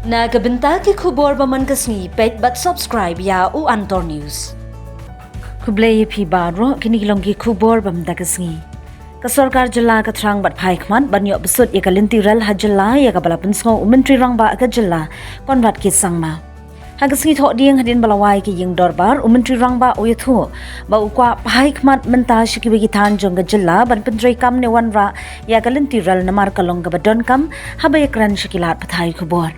Nagabenta ki khubor baman kasni pet but subscribe ya u Antor News. Kublay pi baro kinilong ki khubor bam dagasngi. Ka sarkar jala ka thrang bat phai khman banyo besut ya kalinti ral hajala ya ka balapun ngo menteri rang ba ka jala konrat ki sangma. Hagasngi tho dieng hadin balawai ki ying dorbar menteri rang ba oyathu ba ukwa phai khmat menta shiki bagi than jong ka jala ban pendrai kam ne wanra ya kalinti ral namar kalong ka badon kam habay kran shikilat pathai khubor.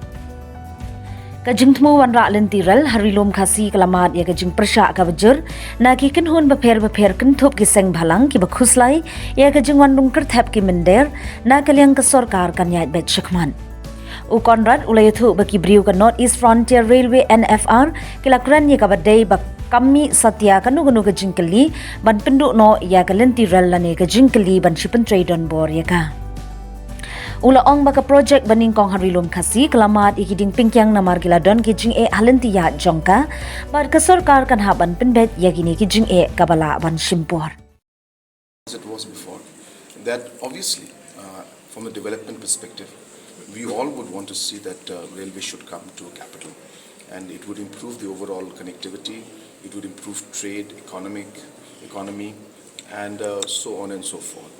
Kajing temu wanra lentiral harilom khasi kelamat ya kajing persya ka bajur na ki kenhun beper kentup ki seng bhalang ki bakhuslai ya kajing wandung kerthap ki mender na kalyang ka sarkar kan yat bet shakman u konrad ulayathu baki briu ka North East Frontier Railway NFR kilakran ya ka badai bak kami satya kanu kajing kali ban penduk no ya ka lentiral lane kajing kali ban shipen trade on board ya ka Ula ong baka project baning kong harilom khasi kelamat ikiding pingkyang namar giladon kijing halentia jongka bar ka sarkar kan haban penbet yagini kijing kabala ban shimpor. As it was before, that obviously from a development perspective, we all would want to see that railway should come to a capital, and it would improve the overall connectivity, it would improve trade, economy, and so on and so forth.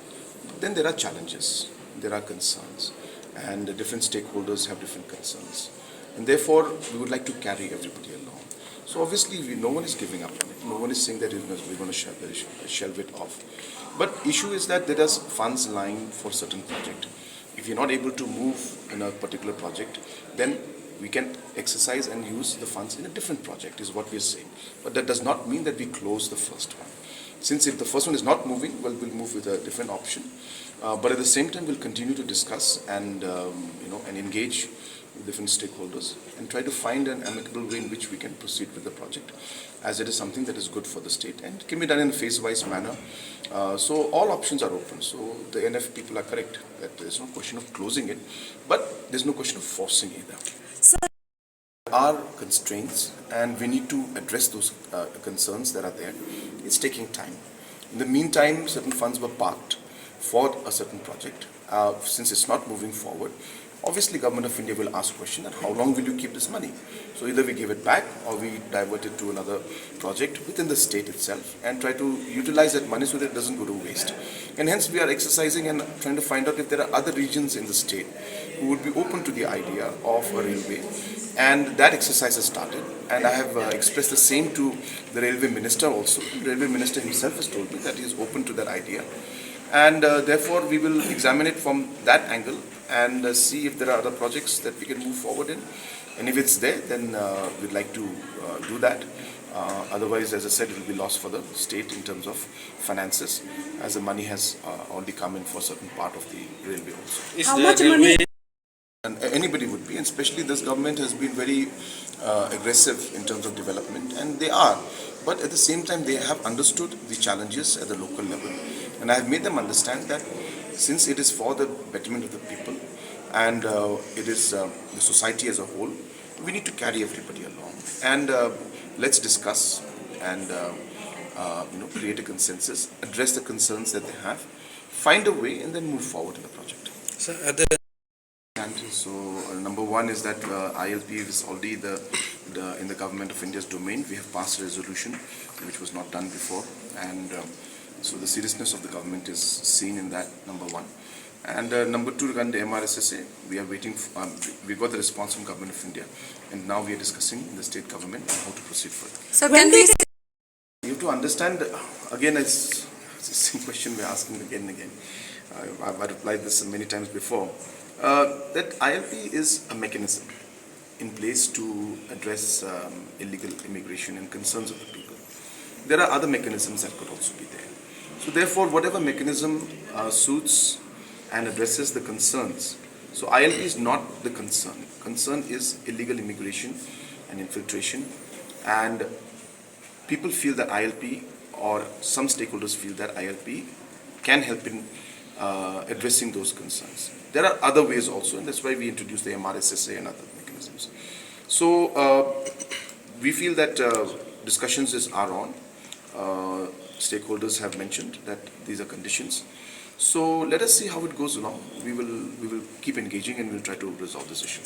But then there are challenges. There are concerns, and different stakeholders have different concerns, and therefore we would like to carry everybody along. So obviously no one is giving up on it, no one is saying that we're going to shelve it off, but issue is that there are funds lying for certain project. If you're not able to move in a particular project, then we can exercise and use the funds in a different project is what we're saying, but that does not mean that we close the first one. Since if the first one is not moving, well, we'll move with a different option. But at the same time, we'll continue to discuss and and engage with different stakeholders and try to find an amicable way in which we can proceed with the project, as it is something that is good for the state and can be done in a phase-wise manner. So all options are open. So the NF people are correct that there's no question of closing it, but there's no question of forcing either. There are constraints, and we need to address those concerns that are there. It's taking time. In the meantime, certain funds were parked for a certain project. Since it's not moving forward, obviously Government of India will ask question that how long will you keep this money? So either we give it back or we divert it to another project within the state itself and try to utilize that money so that it doesn't go to waste. And hence we are exercising and trying to find out if there are other regions in the state who would be open to the idea of a railway. And that exercise has started, and I have expressed the same to the railway minister also. The railway minister himself has told me that he is open to that idea, and therefore we will examine it from that angle and see if there are other projects that we can move forward in, and if it's there, then we'd like to do that. Otherwise, as I said, it will be lost for the state in terms of finances, as the money has already come in for a certain part of the railway also. How much money? And anybody would be, and especially this government has been very aggressive in terms of development, and they are. But at the same time, they have understood the challenges at the local level, and I have made them understand that since it is for the betterment of the people and it is the society as a whole, we need to carry everybody along, and let's discuss and create a consensus, address the concerns that they have, find a way, and then move forward in the project. So number one is that ILP is already in the Government of India's domain. We have passed a resolution which was not done before, and so the seriousness of the government is seen in that, number one. And number two, regarding the MRSSA, we are waiting. We got the response from Government of India, and now we are discussing in the state government how to proceed further. So can we? You have to understand. Again, it's the same question we're asking again and again. I've replied this many times before. That ILP is a mechanism in place to address illegal immigration and concerns of the people. There are other mechanisms that could also be there. So therefore, whatever mechanism suits and addresses the concerns. So ILP is not the concern. Concern is illegal immigration and infiltration, and people feel that ILP, or some stakeholders feel that ILP can help in addressing those concerns. There are other ways also, and that's why we introduced the MRSSA and other mechanisms. So we feel that discussions are on. Stakeholders have mentioned that these are conditions. So let us see how it goes along. We will keep engaging and we'll try to resolve this issue.